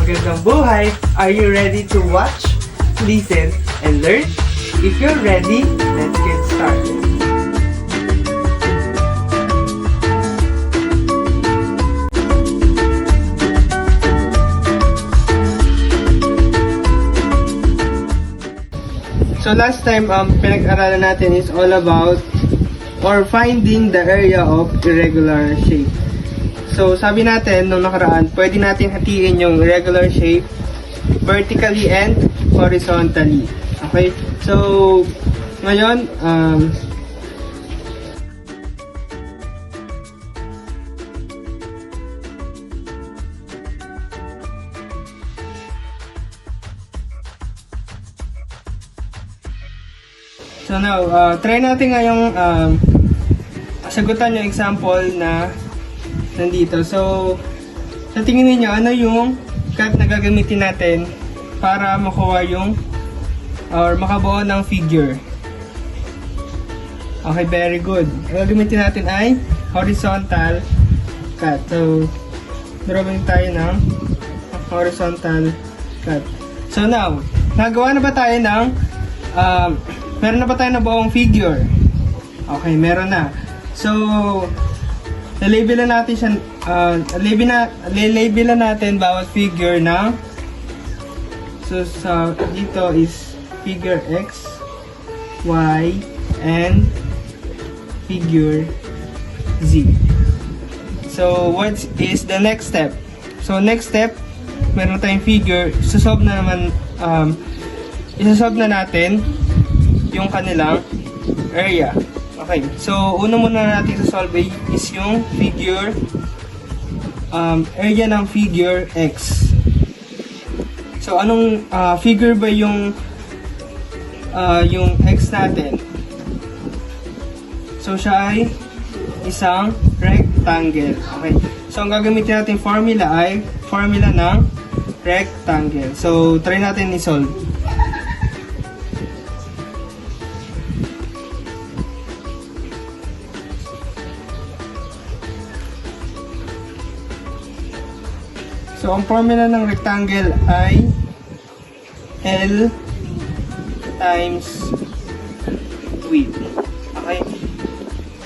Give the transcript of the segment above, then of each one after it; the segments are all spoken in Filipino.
Magandang buhay! Are you ready to watch, listen, and learn? If you're ready, let's get started. So last time, pinag-aralan natin is all about or finding the area of irregular shape. So sabi natin nung nakaraan, pwede natin hatiin yung irregular shape vertically and horizontally. Okay? So ngayon, so now, try natin ngayong sagutan yung example na nandito. So, sa tingin niyo ano yung cut na gagamitin natin para makuha yung or makabuo ng figure? Okay, very good. Ang gagamitin natin ay horizontal cut. So, drawing tayo ng horizontal cut. So now, nagawa na ba tayo ng meron na ba tayo na buong figure? Okay, meron na. So, lalabelan natin siya, lalabelan natin bawat figure ng, so dito is figure X, Y, and figure Z. So, what is the next step? So, next step, meron tayong figure, isasolve na naman, isasolve na natin yung kanilang area. Okay, so una muna natin sa solve is yung figure, area ng figure X. So anong figure ba yung X natin? So siya ay isang rectangle. Okay, so ang gagamitin natin formula ay formula ng rectangle. So try natin i-solve. So, ang formula ng rectangle ay L times width. Okay?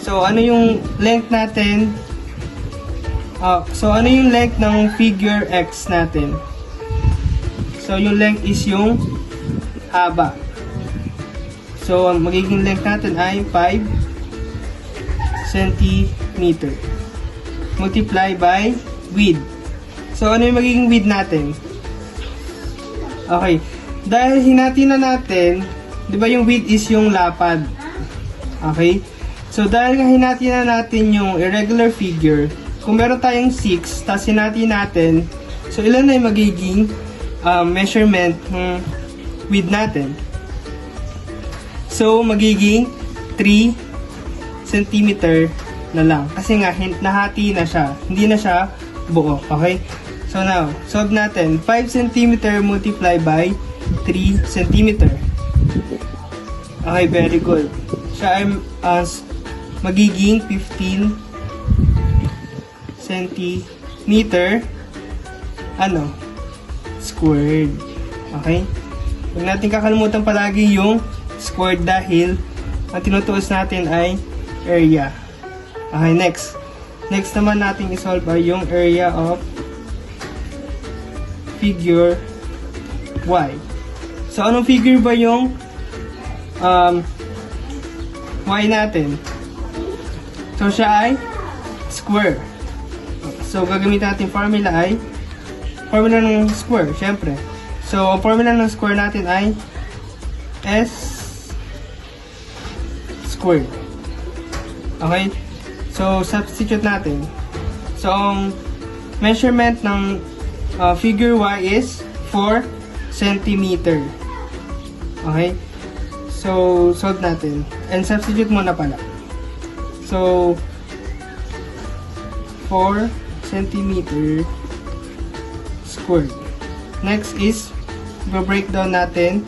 So, ano yung length natin? So, ano yung length ng figure X natin? So, yung length is yung haba. So, ang magiging length natin ay 5 cm multiply by width. So, ano yung magiging width natin? Okay. Dahil hinati na natin, di ba yung width is yung lapad? Okay? So, dahil nga hinati na natin yung irregular figure, kung meron tayong 6, tapos hinati natin, so ilan na yung magiging measurement ng width natin? So, magiging 3 cm na lang. Kasi nga, nahati na siya. Hindi na siya buo. Okay? So now, solve natin. 5 cm multiply by 3 cm. Okay, very good. Siya ay magiging 15 cm squared. Okay? Huwag natin kakalimutan palagi yung squared dahil ang tinutuos natin ay area. Okay, next. Next naman natin isolve ay yung area of figure Y. So, anong figure ba yung Y natin? So, siya ay square. So, gagamitin natin formula ay formula ng square, syempre. So, ang formula ng square natin ay S squared. Okay? So, substitute natin. So, ang measurement ng figure Y is 4 cm. Okay? So, solve natin. And substitute muna pala. So, 4 cm squared. Next is, breakdown natin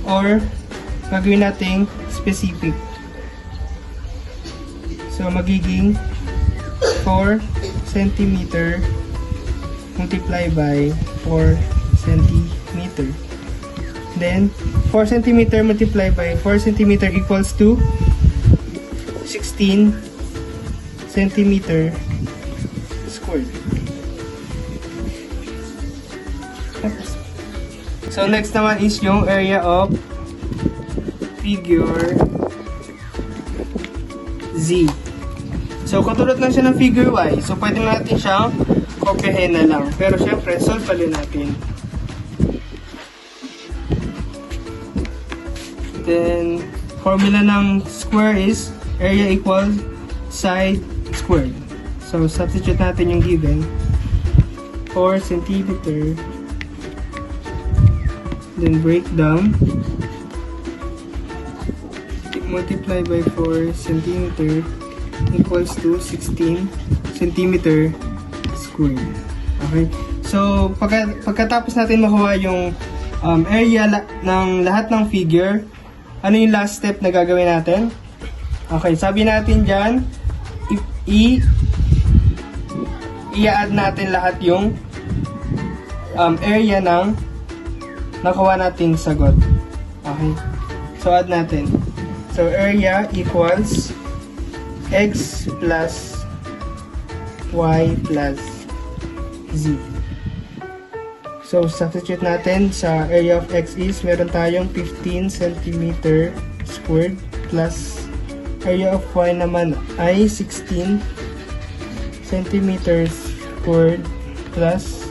or gagawin nating specific. So, magiging 4 cm multiply by 4 centimeter. Then 4 centimeter multiply by 4 centimeter equals to 16 centimeter squared. So next naman is yung area of figure Z. So katulad lang siya ng figure Y. So pwede natin siyang kopyahin na lang. Pero syempre, solve pala natin. Then, formula ng square is area equals side squared. So substitute natin yung given. 4 centimeter. Then break down. Multiply by 4 centimeter equals to 16 centimeter squared. Okay? So, pagkatapos natin makuha yung area ng lahat ng figure, ano yung last step na gagawin natin? Okay, sabi natin dyan, i-add natin lahat yung area ng nakuha nating sagot. Okay? So, add natin. So, area equals x plus y plus z. So, substitute natin sa area of x is meron tayong 15 cm squared plus area of y naman ay 16 cm squared plus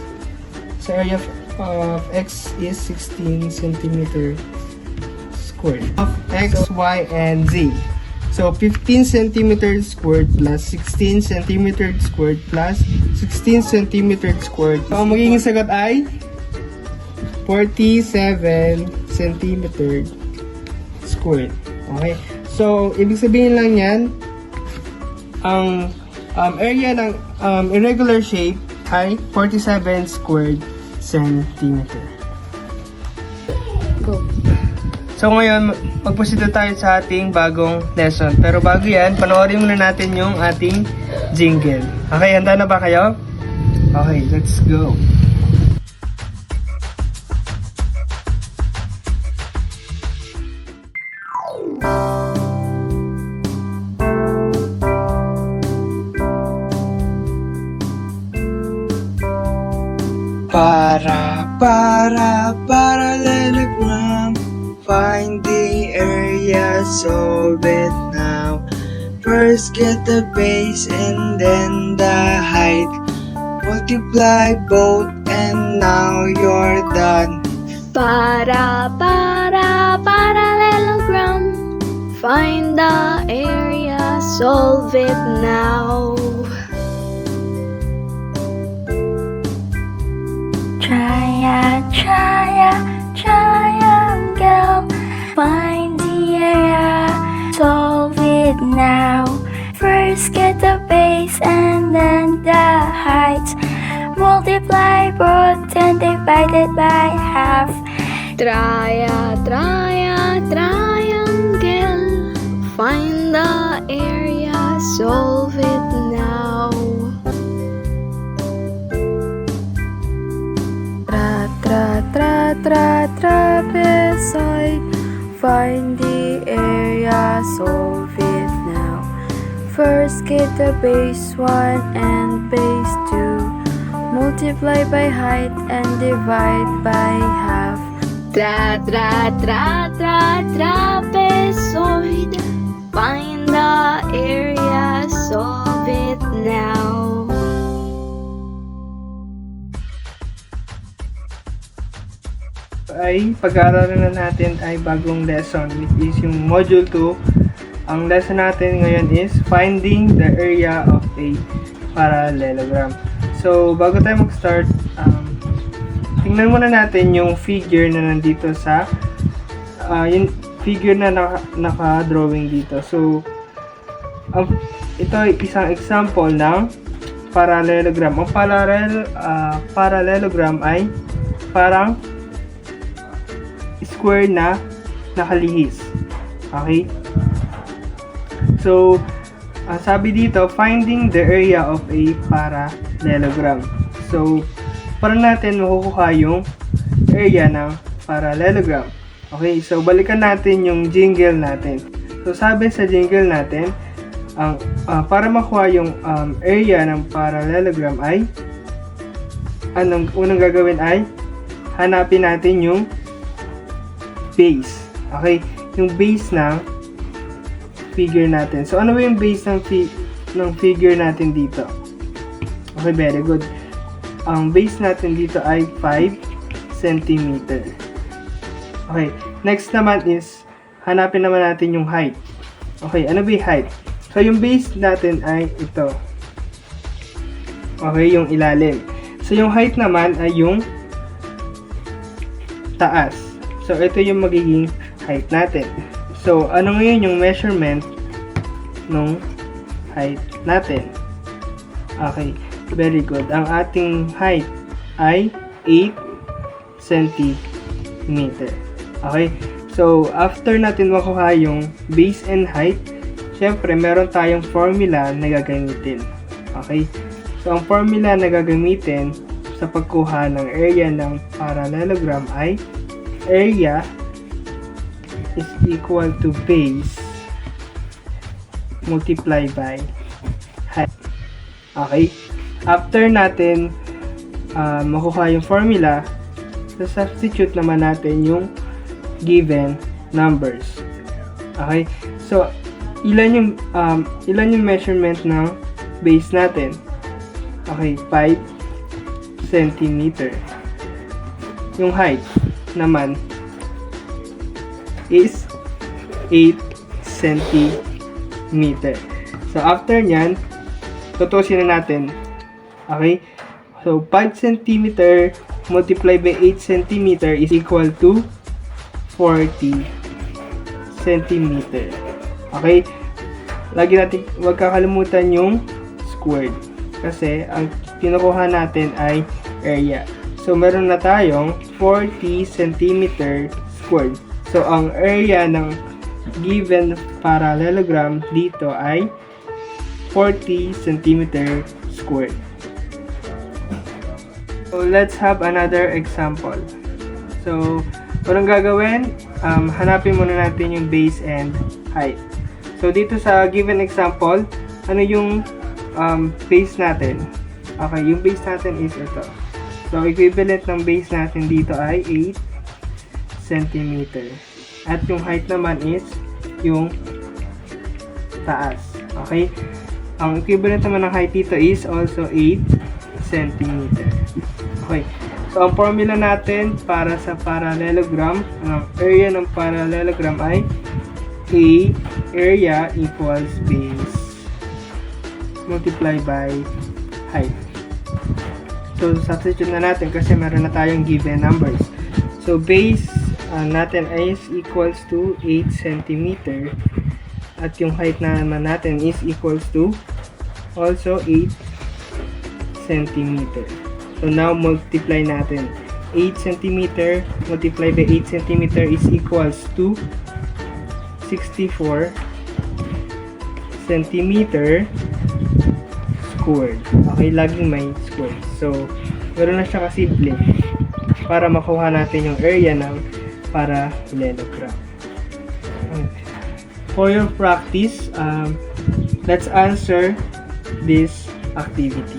sa area of x is 16 cm squared of x, y, and z. So, 15 cm squared plus 16 cm squared plus 16 cm squared. So, ang magiging sagot ay 47 cm squared. Okay? So, ibig sabihin lang yan, ang area ng irregular shape ay 47 squared centimeter. Go. So ngayon, mag-proceed na tayo sa ating bagong lesson. Pero bago yan, panoorin muna natin yung ating jingle. Okay, handa na ba kayo? Okay, let's go. Parallelogram. Find the area, solve it now. First get the base and then the height. Multiply both and now you're done. Parallelogram. Find the area, solve it now. Triangle. Find the area, solve it now. First get the base and then the height. Multiply both and divide it by half. Triangle. Find the area, solve it now. Trapezoid. Find the area, solve it now. First get the base 1 and base 2. Multiply by height and divide by half. Trapezoid. Find the area, solve it now. Ay pag-aaralan na natin ay bagong lesson, which is yung module 2. Ang lesson natin ngayon is finding the area of a parallelogram. So bago tayo mag-start, tingnan muna natin yung figure na nandito sa yung figure na naka-drawing dito. So ito ay isang example ng parallelogram. Ang parallelogram ay parang square na nakalihis. Okay? So, sabi dito, finding the area of a parallelogram. So, para natin makukuha yung area ng parallelogram. Okay, so balikan natin yung jingle natin. So sabi sa jingle natin, ang para makuha yung area ng parallelogram ay anong unang gagawin ay hanapin natin yung base. Okay, yung base ng figure natin. So ano ba yung base ng figure natin dito? Okay, very good. Ang base natin dito ay 5 cm. Okay, next naman is hanapin naman natin yung height. Okay, ano ba yung height? So yung base natin ay ito. Okay, yung ilalim. So yung height naman ay yung taas. So ito yung magiging height natin. So ano ngayon yung measurement nung height natin? Okay, very good. Ang ating height ay 8 cm. Okay, so after natin makuha yung base and height, syempre meron tayong formula na gagamitin. Okay, so ang formula na gagamitin sa pagkuha ng area ng parallelogram ay area is equal to base multiply by height. Okay, after natin makuha yung formula, substitute naman natin yung given numbers. Okay, so ilan yung measurement ng base natin? Okay, 5 cm. Yung height naman is 8 cm. So after nyan, tutusin na natin. Okay, so 5 cm multiplied by 8 cm is equal to 40 cm. Okay, lagi natin huwag kakalimutan yung squared kasi ang kinukuha natin ay area. So meron na tayong 40 cm squared. So ang area ng given parallelogram dito ay 40 cm squared. So let's have another example. So unang gagawin, hanapin muna natin yung base and height. So dito sa given example, ano yung base natin? Okay, yung base natin is ito. So equivalent ng base natin dito ay 8 cm. At yung height naman is yung taas. Okay? Ang equivalent naman ng height dito is also 8 cm. Okay. So, ang formula natin para sa parallelogram, ang area ng parallelogram ay A area equals base multiply by height. So, substitute na natin kasi meron na tayong given numbers. So, base natin is equals to 8 cm at yung height naman natin is equals to also 8 cm. So now multiply natin. 8 cm multiply by 8 cm is equals to 64 cm squared. Okay, laging may squared. So, ganoon na siya kasimple para makuha natin yung area ng parallelogram. For your practice, let's answer this activity.